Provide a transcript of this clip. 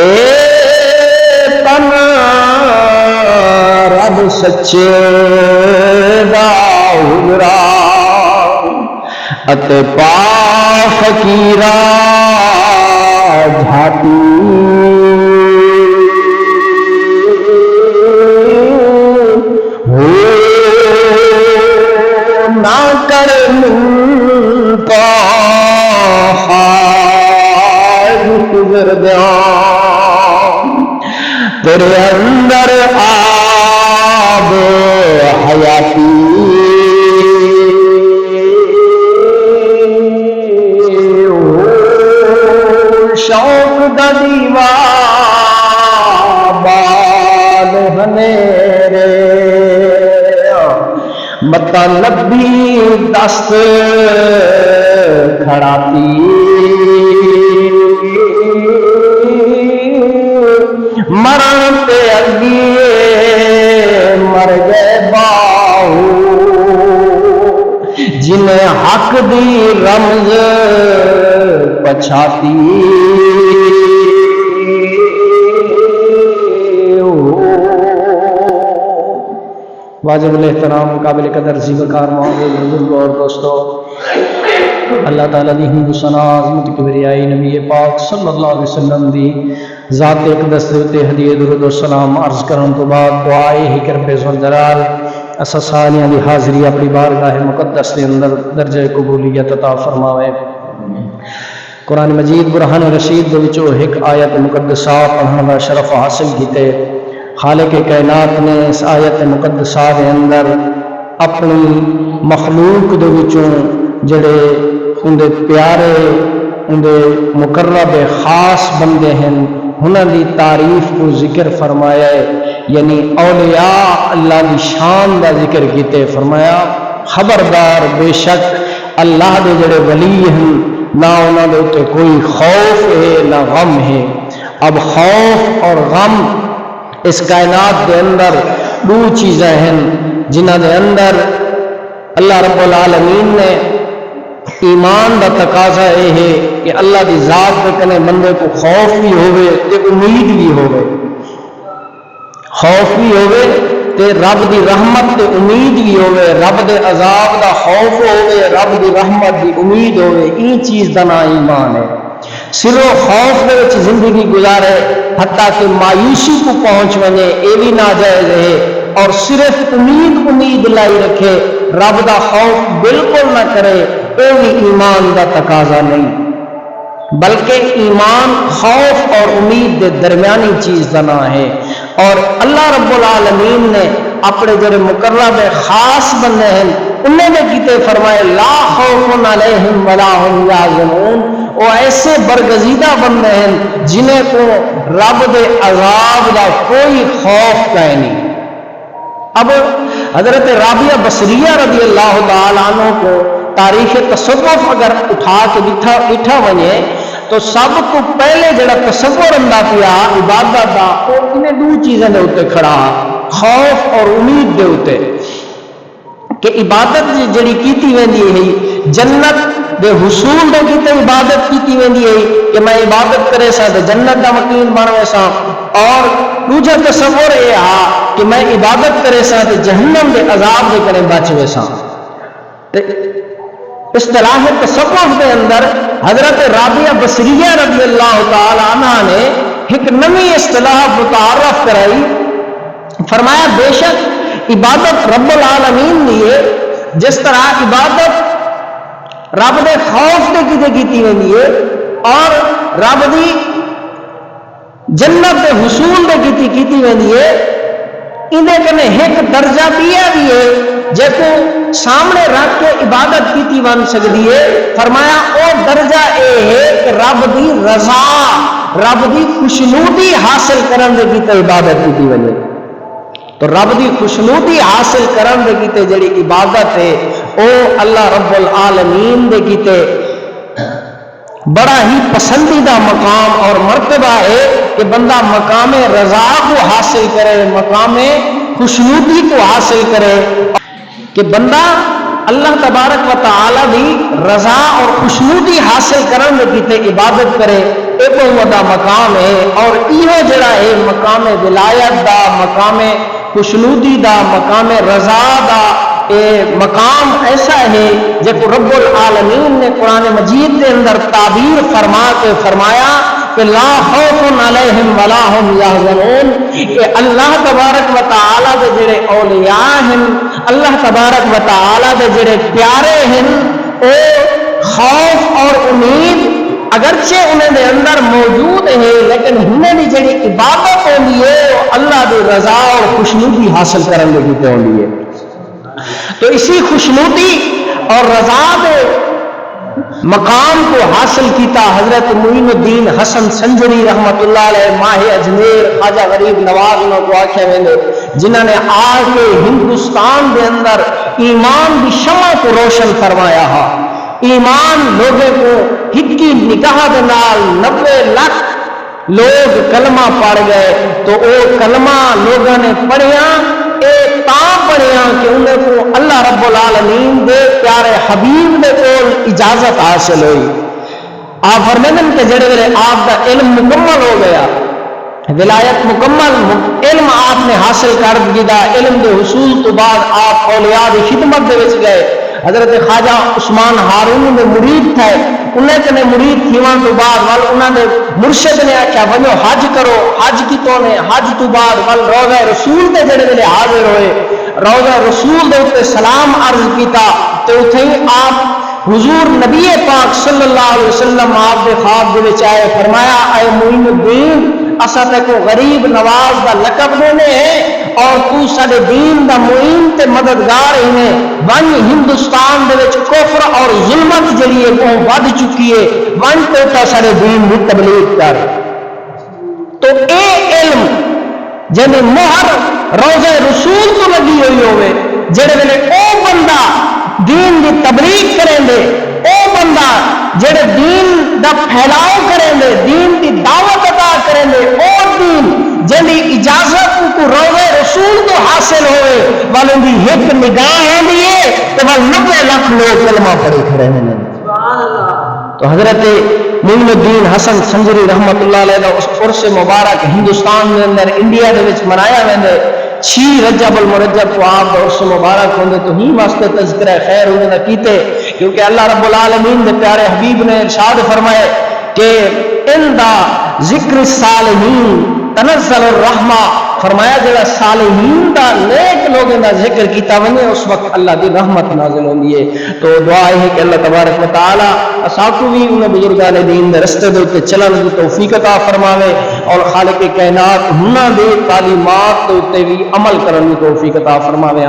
اے تن رب سچے دا حجرا اتے پا فقیرا جھاتی ہو نہ کر منتا گزر دیا تیرے اندر آب حیاتی شوق دا دیوا بال ہنیرے مطلبی دست کھڑاتی مرن تے اگیے مر گئے باہو جنہیں حق دی رمز پچھاتی واجب الاحترام قابل قدر ذی وقار معزز بزرگ اور دوستو، اللہ تعالیٰ دی حمد و ثنا عظمت کبریائی نبی پاک صلی اللہ علیہ وسلم دی ذات اقدس تے ہدیہ درود و سلام عرض کرن تو بعد دعائے ہی کرب ذل جلال اسا سالیاں دی حاضری اپنی بارگاہ مقدس دے اندر درجہ قبولیت عطا فرماوے۔ قرآن مجید برہان رشید دے وچوں ایک آیت مقدسہ پڑھن دا شرف حاصل کیتے۔ خالق کائنات نے اس آیت مقدسہ دے اندر اپنی مخلوق دے وچوں جڑے اندے پیارے اندے مقرب خاص بندے ہیں انہاں دی تعریف کو ذکر فرمایا ہے، یعنی اولیاء اللہ دی شان دا ذکر کیتے۔ فرمایا خبردار بے شک اللہ دے جڑے ولی ہیں نہ انہاں دے تے کوئی خوف ہے نہ غم ہے۔ اب خوف اور غم اس کائنات دے اندر دو چیزیں ہیں جنہ دے اندر اللہ رب العالمین نے ایمان دا تقاضا یہ ہے کہ اللہ دی ذات دے کنے بندے کو خوف بھی ہوئے تے امید بھی ہوئے، خوف بھی ہوئے تے رب دی رحمت تے امید بھی ہوئے، رب دے عذاب دا خوف ہوئے، رب دی رحمت دی امید ہوئے، این چیز دا نام ایمان ہے۔ صرف خوف دے وچ زندگی گزارے حتیٰ کہ مایوسی کو پہنچ ونے اے بھی ناجائز ہے، اور صرف امید لائی رکھے رب دا خوف بالکل نہ کرے اے بھی ایمان دا تقاضا نہیں، بلکہ ایمان خوف اور امید دے درمیانی چیز دا نام ہے۔ اور اللہ رب العالمین نے اپنے جڑے مقرب خاص بندے ہیں انہیں نے کیتے فرمائے لا خوف علیہم ولا هم یحزنون، وہ ایسے برگزیدہ بندے ہیں جنہیں کو رب دے عذاب دا کوئی خوف کا نہیں۔ اب حضرت رابعہ بصریہ رضی اللہ تعالیٰ عنہ کو تاریخ تصوف اگر اٹھا کے بٹھا ونے تو سب کو پہلے جڑا تصور اندہ پیا عبادت دا اور انہیں دو چیزیں دے ہوتے کھڑا، خوف اور امید دے ہوتے کہ عبادت جڑی کیتی ویندی ہے جنت دے حصول دے کیتے عبادت کیتی ویندی ہے کہ میں عبادت کرے سا تے جنت دا مقیم بنوے سا، اور دوجا تصور یہ ہے کہ میں عبادت کرے سا تے جہنم دے عذاب دے کرے بچوے سا۔ اصطلاح تصوف دے اندر حضرت رابعہ بصریہ رضی اللہ تعالی عنہ نے ایک نئی اصطلاح متعارف کرائی۔ فرمایا بے شک عبادت رب العالمین لیے جس طرح عبادت رب دے خوف دے کیتی ویندی ہے اور رب دی جنت دے حصول دے کیتی ویندی ہے، اندے کنے ایک درجہ دیا بھی ہے جے کو سامنے رکھ کے عبادت کیتی بن سکتی ہے۔ فرمایا او درجہ اے ہے کہ رب دی رضا، رب دی خوشنودی حاصل کرن دے کیتے عبادت کیتی ویندی، تو رب دی خوشنودی حاصل کرن دے کیتے جڑی عبادت ہے او اللہ رب العالمین دے کیتے بڑا ہی پسندیدہ مقام اور مرتبہ ہے کہ بندہ مقام رضا کو حاصل کرے، مقام خوشنودی کو حاصل کرے، کہ بندہ اللہ تبارک و تعالی دی رضا اور خوشنودی حاصل کرنے کیتے عبادت کرے۔ یہ بہت بڑا مقام ہے، اور یہ جڑا ہے مقام ولایت دا، مقام خوشنودی دا، مقام رضا دا، مقام ایسا ہے جب رب العالمین نے قرآن مجید کے اندر تعبیر فرما کے فرمایا کہ لا خوف علیہم ولا هم یحزنون، کہ اللہ تبارک و تعالی دے جڑے اولیاء ہیں، اللہ تبارک و تعالی دے جڑے پیارے ہیں، او خوف اور امید اگرچہ انہیں دے اندر موجود ہے، لیکن انہیں دی جڑی عبادت ہوندی ہے وہ اللہ دی رضا اور خوشنودی حاصل کرنے کی ہوندی ہے۔ تو اسی خوشنودی اور رضا دے مقام کو حاصل کیتا حضرت معین الدین حسن سنجری رحمت اللہ علیہ ماہ اجمیر خواجہ غریب نواز انہوں کو آکھے میں نے، جنہوں نے آ کے ہندوستان دے اندر ایمان کی شمع کو روشن فرمایا ہے۔ ایمان لوگوں کو ہکی نگاہ دے نال 90 لاکھ لوگ کلمہ پڑھ گئے، تو وہ کلمہ لوگوں نے پڑھیا پڑھیا کہ انہیں کو اللہ رب العالمین دے پیارے حبیب دے کول اجازت حاصل ہوئی۔ آپ فرمائیں کہ جڑے ویلے آپ دا علم مکمل ہو گیا، ولایت مکمل علم آپ نے حاصل کر دیا، علم دے حصول تو بعد آپ اولیاء دی خدمت دے وچ گئے۔ حضرت خواجہ عثمان ہارون دے مرید تھے، انہیں کنے مرید تھیوان تو بعد وال انہوں نے مرشد نے آکھیا ونو حج کرو، حج کی تو نے حج تو بعد وال روضہ رسول دے جڑے ویلے حاضر ہوئے، روضہ رسول دے تے سلام عرض کیتا، تو اتھے آپ حضور نبی پاک صلی اللہ علیہ وسلم آپ دے خواب دے وچ آئے، فرمایا اے معین الدین اسا تے کو غریب نواز دا لقب دینے ہیں، اور تو سارے دین دا معین تے مددگار ہیں، ون ہندوستان دے وچ کفر اور ظلمت جڑی ہے وہ ود چکی ہے، ون تو سارے دین دی تبلیغ کر۔ تو اے علم جنہیں مہر روضہ رسول تو لگی ہوئی ہوئے، جڑے ویلے او بندہ دین دی تبلیغ کریں دے، او بندہ جڑے دین دا پھیلاؤ کریں دے، دین دی دعوت عطا کریں دے، او دین جنہی اجازت کو روضہ رسول تو حاصل ہوئے، والوں دی ایک نگاہ ہے دیئے تو وال 90 لاکھ لوگ کلمہ پڑے کھڑے ہیں۔ تو حضرت معین الدین حسن سنجری رحمت اللہ علیہ دا اس عرص مبارک ہندوستان میں اندر انڈیا دے وچ منایا ویندے 6 رجب المرجب کو آپ دا عرص مبارک ہوندے، تو ہی واسطے تذکرہ خیر ہوندے نہ کیتے، کیونکہ اللہ رب العالمین دے پیارے حبیب نے ارشاد فرمائے کہ ان دا ذکر الصالحین تنزل الرحمہ، فرمایا جڑا صالحین دا نیک لوگوں دا ذکر کیتا ونے اس وقت اللہ دی رحمت نازل ہوندی ہے۔ تو دعا ہے کہ اللہ تبارک و تعالی اساکو بھی ان بزرگان دین دے رستے دے تے چلن دی توفیق عطا فرماوے، اور خالق کائنات انہاں دی تعلیمات تے بھی عمل کرن دی توفیق عطا فرماوے۔